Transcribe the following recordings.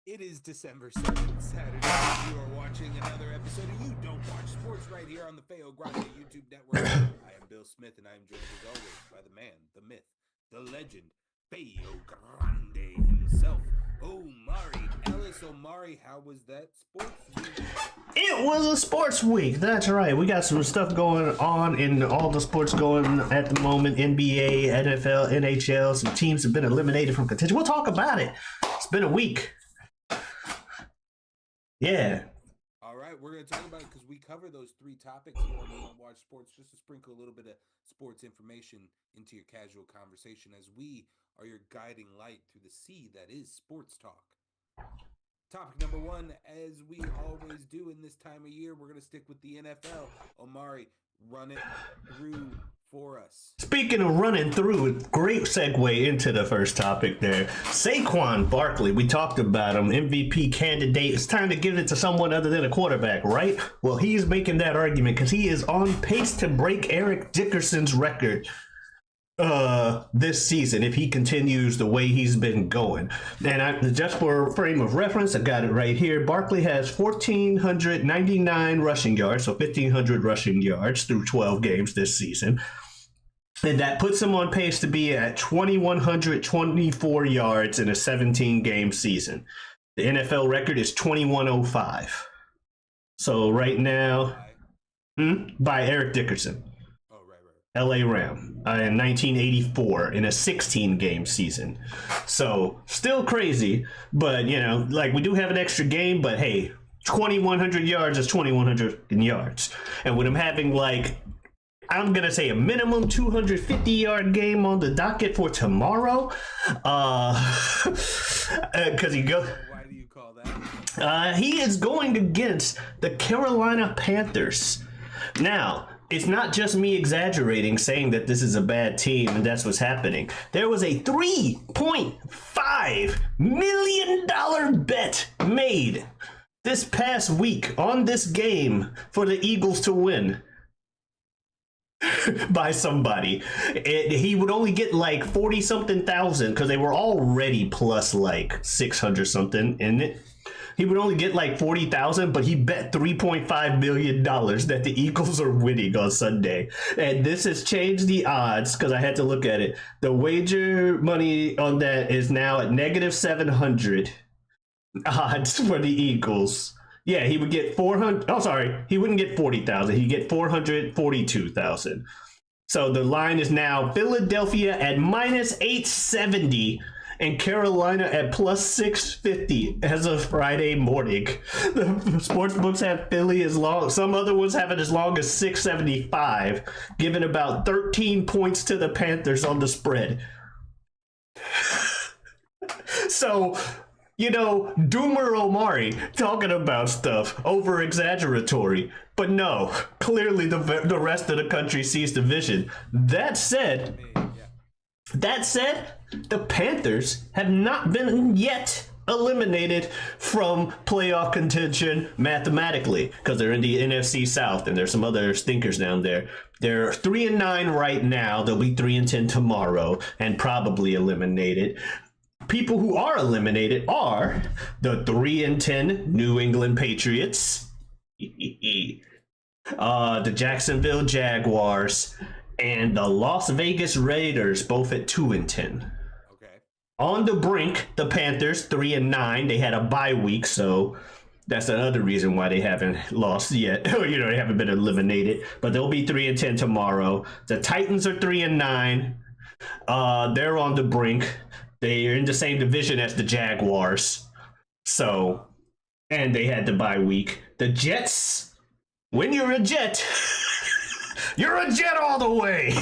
It is December 7th, Saturday. You are watching another episode of You Don't Watch Sports right here on the Feo Grande YouTube network. I am Bill Smith, and I am joined as always by the man, the myth, the legend, Feo Grande himself, Omari Ellis. Omari, how was that sports week? It was a sports week. That's right. We got some stuff going on in all the sports going at the moment. NBA, NFL, NHL. Some teams have been eliminated from contention. We'll talk about it. It's been a week. Yeah. All right, we're going to talk about it because we cover those three topics here on You Don't Watch Sports, just to sprinkle a little bit of sports information into your casual conversation as we are your guiding light through the sea that is sports talk. Topic number one, as we always do in this time of year, we're going to stick with the NFL. Omari, run it through for us. Speaking of running through, great segue into the first topic there. Saquon Barkley, we talked about him, MVP candidate. It's time to give it to someone other than a quarterback, right? Well, he's making that argument because he is on pace to break Eric Dickerson's record this season if he continues the way he's been going. And just for frame of reference, I got it right here. Barkley has 1,499 rushing yards, so 1,500 rushing yards through 12 games this season. And that puts him on pace to be at 2,124 yards in a 17-game season. The NFL record is 2,105. So right now, by Eric Dickerson. LA Ram in 1984 in a 16-game season. So still crazy, but we do have an extra game, but hey, 2,100 yards is 2,100 yards. And with him having I'm going to say a minimum 250-yard game on the docket for tomorrow, because he goes... Why do you call that? He is going against the Carolina Panthers. Now, it's not just me exaggerating saying that this is a bad team and that's what's happening. There was a $3.5 million bet made this past week on this game for the Eagles to win by somebody. He would only get 40-something thousand because they were already plus 600 something in it. He would only get 40,000, but he bet $3.5 million that the Eagles are winning on Sunday. And this has changed the odds because I had to look at it. The wager money on that is now at negative 700 odds for the Eagles. Yeah, he would get 400. Oh, sorry. He wouldn't get 40,000. He'd get 442,000. So the line is now Philadelphia at minus 870. And Carolina at plus 650 as of Friday morning. The sports books have Philly as long. Some other ones have it as long as 675, giving about 13 points to the Panthers on the spread. So, Doomer Omari talking about stuff over exaggeratory. But no, clearly the rest of the country sees the vision. That said, the Panthers have not been yet eliminated from playoff contention mathematically because they're in the NFC South and there's some other stinkers down there. They're 3-9 right now. They'll be 3-10 tomorrow and probably eliminated. People who are eliminated are the 3-10 New England Patriots, the Jacksonville Jaguars, and the Las Vegas Raiders, both at 2-10. Okay. On the brink, the Panthers 3-9. They had a bye week, so that's another reason why they haven't lost yet. They haven't been eliminated. But they'll be 3-10 tomorrow. The Titans are 3-9. They're on the brink. They're in the same division as the Jaguars. So, and they had the bye week. The Jets, when you're a Jet. You're a Jet all the way.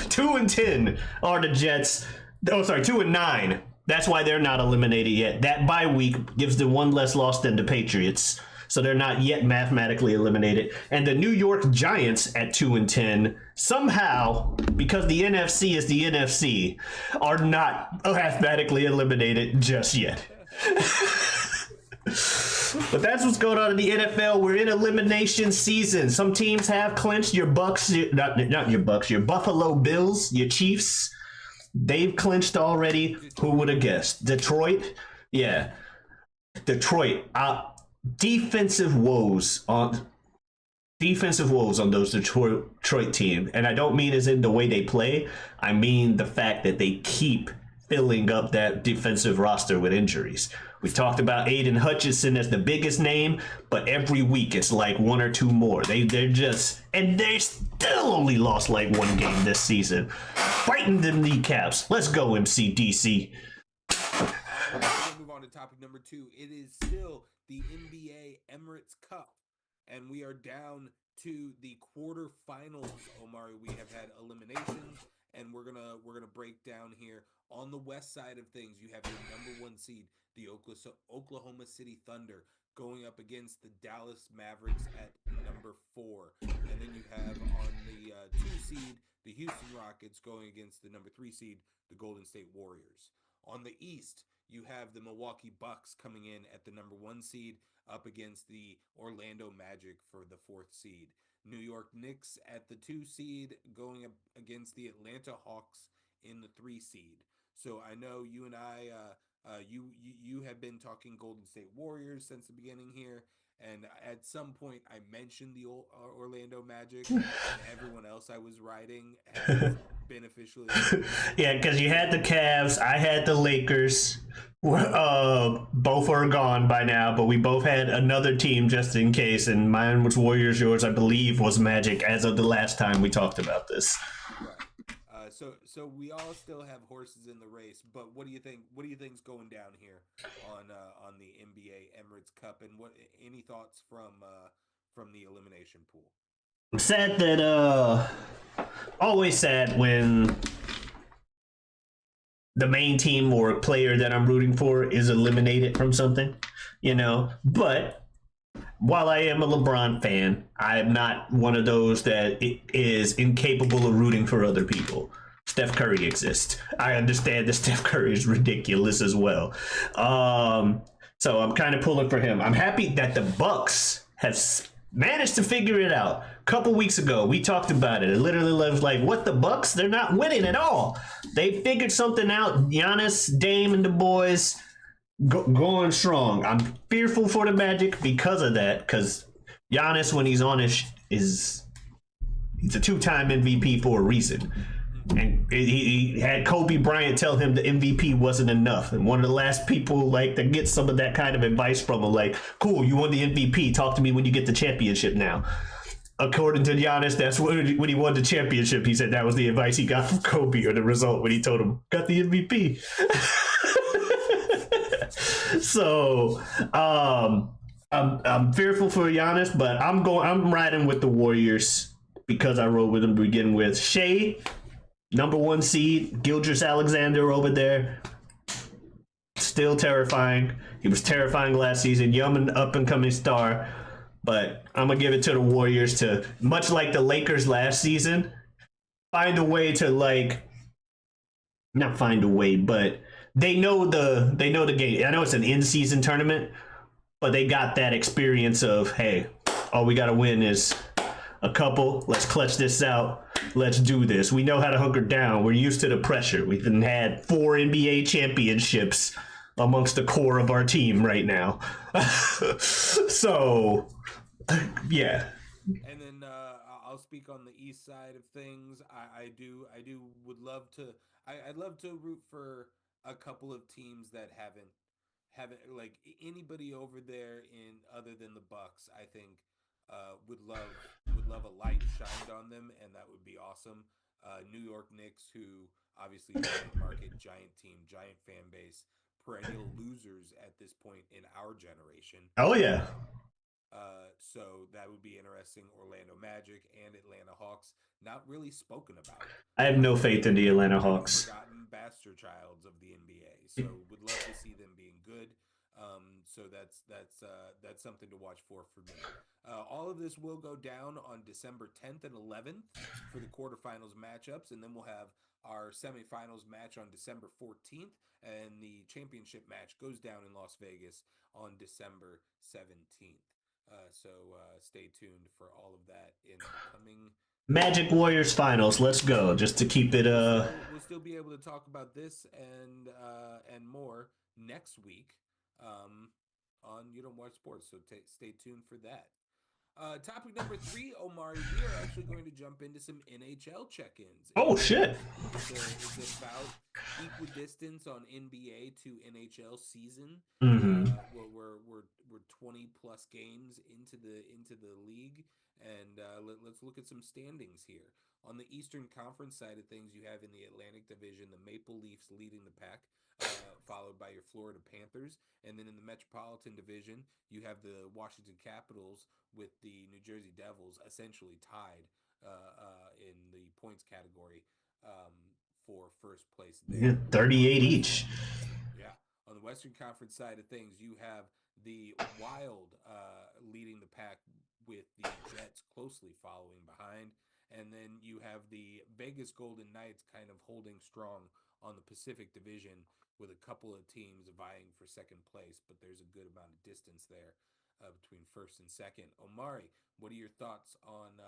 2-10 are the Jets. Oh, sorry, 2-9. That's why they're not eliminated yet. That bye week gives them one less loss than the Patriots. So they're not yet mathematically eliminated. And the New York Giants at 2-10, somehow, because the NFC is the NFC, are not mathematically eliminated just yet. But that's what's going on in the NFL. We're in elimination season. Some teams have clinched. Your Bucks, not your Bucks, your Buffalo Bills, your Chiefs, they've clinched already. Who would have guessed? Detroit, Yeah, Detroit. Defensive woes on defensive woes on those Detroit team, and I don't mean as in the way they play. I mean the fact that they keep filling up that defensive roster with injuries. We talked about Aiden Hutchinson as the biggest name, but every week it's like one or two more. They're just, and they still only lost like one game this season. Fighting the kneecaps. Let's go, MCDC. We're going to move on to topic number 2. It is still the NBA Emirates Cup, and we are down to the quarterfinals. Omari, we have had eliminations, and we're gonna break down here on the west side of things. You have your number 1 seed, the Oklahoma City Thunder, going up against the Dallas Mavericks at number 4, and then you have on the 2 seed the Houston Rockets going against the number 3 seed, the Golden State Warriors. On the East, you have the Milwaukee Bucks coming in at the number 1 seed up against the Orlando Magic for the 4th seed. New York Knicks at the 2 seed going up against the Atlanta Hawks in the 3 seed. So I know you and I, you have been talking Golden State Warriors since the beginning here. And at some point, I mentioned the Orlando Magic, and everyone else I was writing has been officially. Yeah, because you had the Cavs, I had the Lakers. Both are gone by now, but we both had another team just in case, and mine was Warriors. Yours, I believe, was Magic as of the last time we talked about this. Right. So we all still have horses in the race, but what do you think? What do you think's going down here on the NBA Emirates Cup, and what any thoughts from the elimination pool? I'm sad that always sad when the main team or player that I'm rooting for is eliminated from something, you know. But while I am a LeBron fan, I'm not one of those that is incapable of rooting for other people. Steph Curry exists. I understand that Steph Curry is ridiculous as well. So I'm kind of pulling for him. I'm happy that the Bucks have managed to figure it out. A couple weeks ago, we talked about it. It literally was like, what, the Bucks? They're not winning at all. They figured something out. Giannis, Dame, and the boys going strong. I'm fearful for the Magic because of that, because Giannis, when he's on it, he's a 2-time MVP for a reason. And he had Kobe Bryant tell him the MVP wasn't enough. And one of the last people like to get some of that kind of advice from him, like, cool, you won the MVP. Talk to me when you get the championship now. According to Giannis, that's when he won the championship. He said that was the advice he got from Kobe, or the result when he told him, got the MVP. So I'm fearful for Giannis, but I'm riding with the Warriors because I rode with them to begin with. Shea, number 1 seed, Gilgeous-Alexander over there, still terrifying. He was terrifying last season, young and up and coming star. But I'm gonna give it to the Warriors to, much like the Lakers last season, find a way to not find a way, but they know the game. I know it's an in-season tournament, but they got that experience of, hey, all we gotta win is a couple. Let's clutch this out. Let's do this. We know how to hunker down. We're used to the pressure. We've had 4 NBA championships amongst the core of our team right now. So, yeah. And then I'll speak on the east side of things. I would love to. I'd love to root for a couple of teams that haven't like anybody over there in other than the Bucks. I think would love a light shined on them, and that would be awesome. New York Knicks, who obviously giant market, giant team, giant fan base, perennial losers at this point in our generation. Oh yeah. So that would be interesting. Orlando Magic and Atlanta Hawks, not really spoken about. I have no faith in the Atlanta Hawks. Forgotten bastard childs of the NBA. So would love to see them being good. So that's something to watch for me. All of this will go down on December 10th and 11th for the quarterfinals matchups, and then we'll have our semifinals match on December 14th, and the championship match goes down in Las Vegas on December 17th. So stay tuned for all of that in the coming Magic Warriors finals. Let's go. Just to keep it We'll still be able to talk about this and more next week on You Don't Watch Sports. So stay tuned for that. Topic number 3, Omari. We are actually going to jump into some NHL check-ins. Oh shit! It's about equidistance on NBA to NHL season. Mm-hmm. We're 20 plus games into the league, and let's look at some standings here. On the Eastern Conference side of things, you have in the Atlantic Division the Maple Leafs leading the pack, followed by your Florida Panthers. And then in the Metropolitan Division, you have the Washington Capitals with the New Jersey Devils essentially tied in the points category for first place there. Yeah, 38 each. Yeah. On the Western Conference side of things, you have the Wild leading the pack with the Jets closely following behind. And then you have the Vegas Golden Knights kind of holding strong on the Pacific Division with a couple of teams vying for second place, but there's a good amount of distance there between first and second. Omari, what are your thoughts on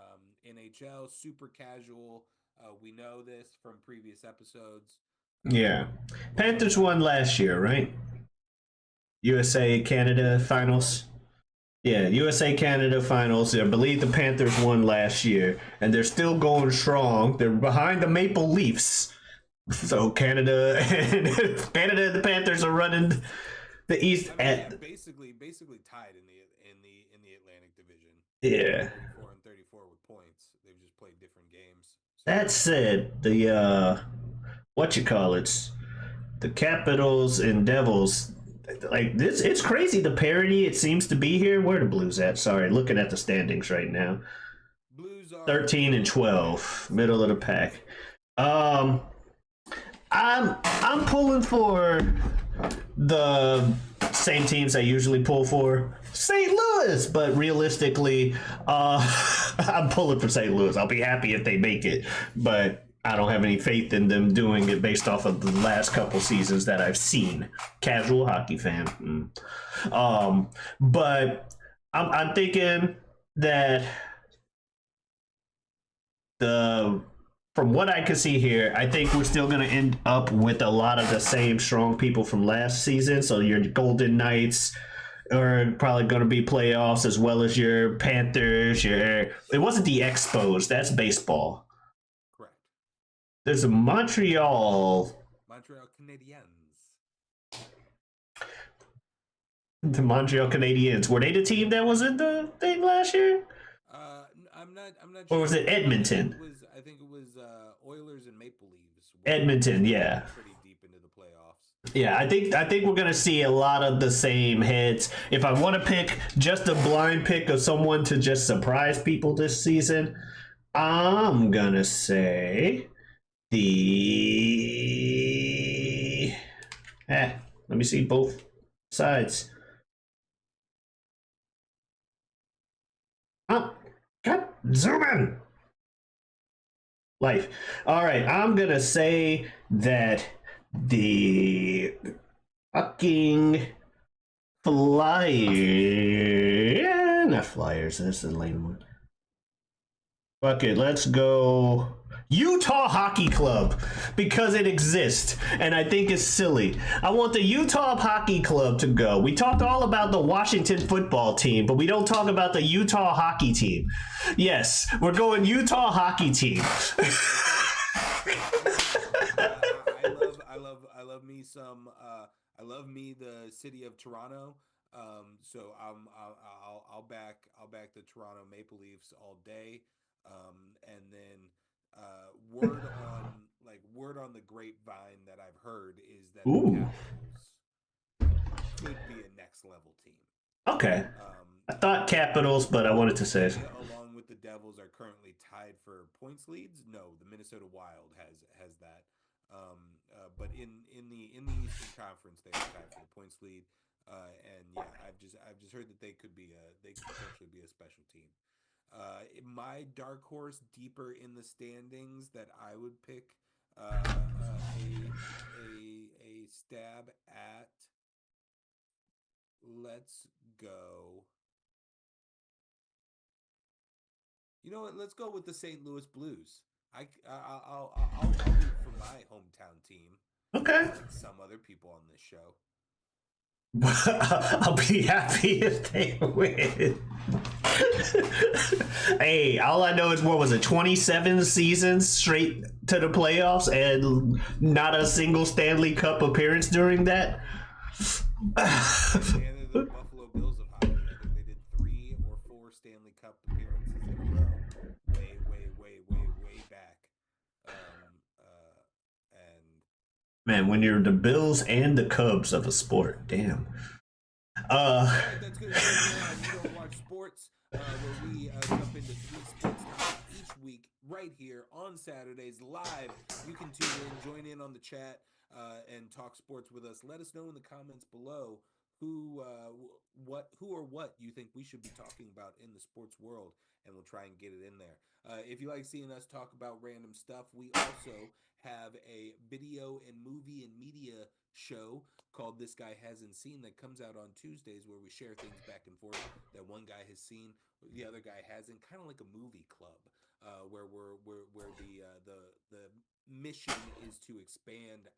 NHL? Super casual. We know this from previous episodes. Yeah. Panthers won last year, right? USA Canada finals. Yeah, USA Canada finals. I believe the Panthers won last year, and they're still going strong. They're behind the Maple Leafs. So Canada and the Panthers are running the East basically tied in the Atlantic Division. Yeah. 34 and 34 with points. They've just played different games. So. That said, the the Capitals and Devils, like this, it's crazy the parity it seems to be here. Where are the Blues at? Sorry, looking at the standings right now. Blues are 13 and 12, middle of the pack. I'm pulling for the same teams I usually pull for, St. Louis, but realistically, I'm pulling for St. Louis. I'll be happy if they make it, but I don't have any faith in them doing it based off of the last couple seasons that I've seen. Casual hockey fan. But I'm thinking that from what I can see here, I think we're still going to end up with a lot of the same strong people from last season. So your Golden Knights are probably going to be playoffs, as well as your Panthers. It wasn't the Expos. That's baseball. Correct. There's a Montreal Canadiens. The Montreal Canadiens. Were they the team that was in the thing last year? I'm not sure. Or was it Edmonton? I think it was Oilers and Maple Leafs. Edmonton, yeah. Pretty deep into the playoffs. Yeah, I think we're gonna see a lot of the same heads. If I want to pick just a blind pick of someone to just surprise people this season, I'm gonna say let me see both sides. Oh, God, zoom in. Life. All right, I'm gonna say that the fucking not Flyers. That's the lame one. Fuck it, let's go Utah Hockey Club, because it exists and I think it's silly. I want the Utah Hockey Club to go. We talked all about the Washington football team, but we don't talk about the Utah hockey team. Yes, we're going Utah hockey team. I love me the city of Toronto. So I'll back the Toronto Maple Leafs all day. And then word on the grapevine that I've heard is that the Capitals could be a next level team. Okay. I thought Capitals, but I wanted to say along with the Devils are currently tied for points leads. No, the Minnesota Wild has that. But in the Eastern Conference, they are tied for the points lead. And yeah, I've just heard that they could potentially be a special team. My dark horse deeper in the standings that I would pick a stab at. Let's go. You know what? Let's go with the St. Louis Blues. I'll root for my hometown team. Okay. Like some other people on this show. I'll be happy if they win. Hey, all I know is what was it, 27 seasons straight to the playoffs and not a single Stanley Cup appearance during that. And they're the Buffalo Bills of hockey. I think they did 3 or 4 Stanley Cup appearances in a row. Way back. And Man, when you're the Bills and the Cubs of a sport, damn. That's good. You don't watch sports, where we jump into 3 sports topics each week right here on Saturdays live. You can tune in, join in on the chat, and talk sports with us. Let us know in the comments below who or what you think we should be talking about in the sports world, and we'll try and get it in there. If you like seeing us talk about random stuff, we also have a video and movie and media show called This Guy Hasn't Seen that comes out on Tuesdays, where we share things back and forth that one guy has seen, the other guy hasn't, kind of like a movie club, where the mission is to expand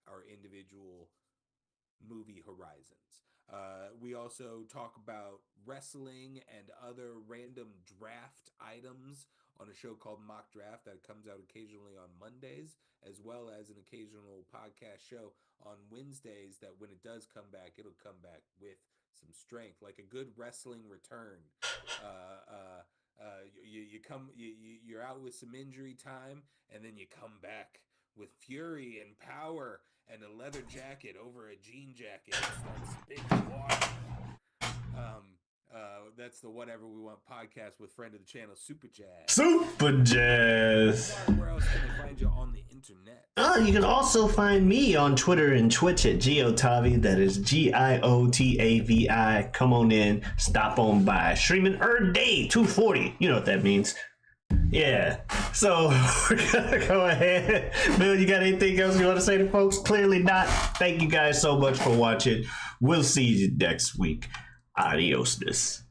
our individual movie horizons. We also talk about wrestling and other random draft items on a show called Mock Draft that comes out occasionally on Mondays, as well as an occasional podcast show on Wednesdays that when it does come back, it'll come back with some strength, like a good wrestling return. You're out with some injury time, and then you come back with fury and power and a leather jacket over a jean jacket and start spitting water. That's the Whatever We Want podcast with friend of the channel, Super Jazz. Super Jazz. Where else can they find you on the internet? You can also find me on Twitter and Twitch at Giotavi. That is GIOTAVI. Come on in, stop on by. Streaming every day, 240. You know what that means. Yeah. So we're gonna go ahead. Bill, you got anything else you want to say to folks? Clearly not. Thank you guys so much for watching. We'll see you next week. Adios.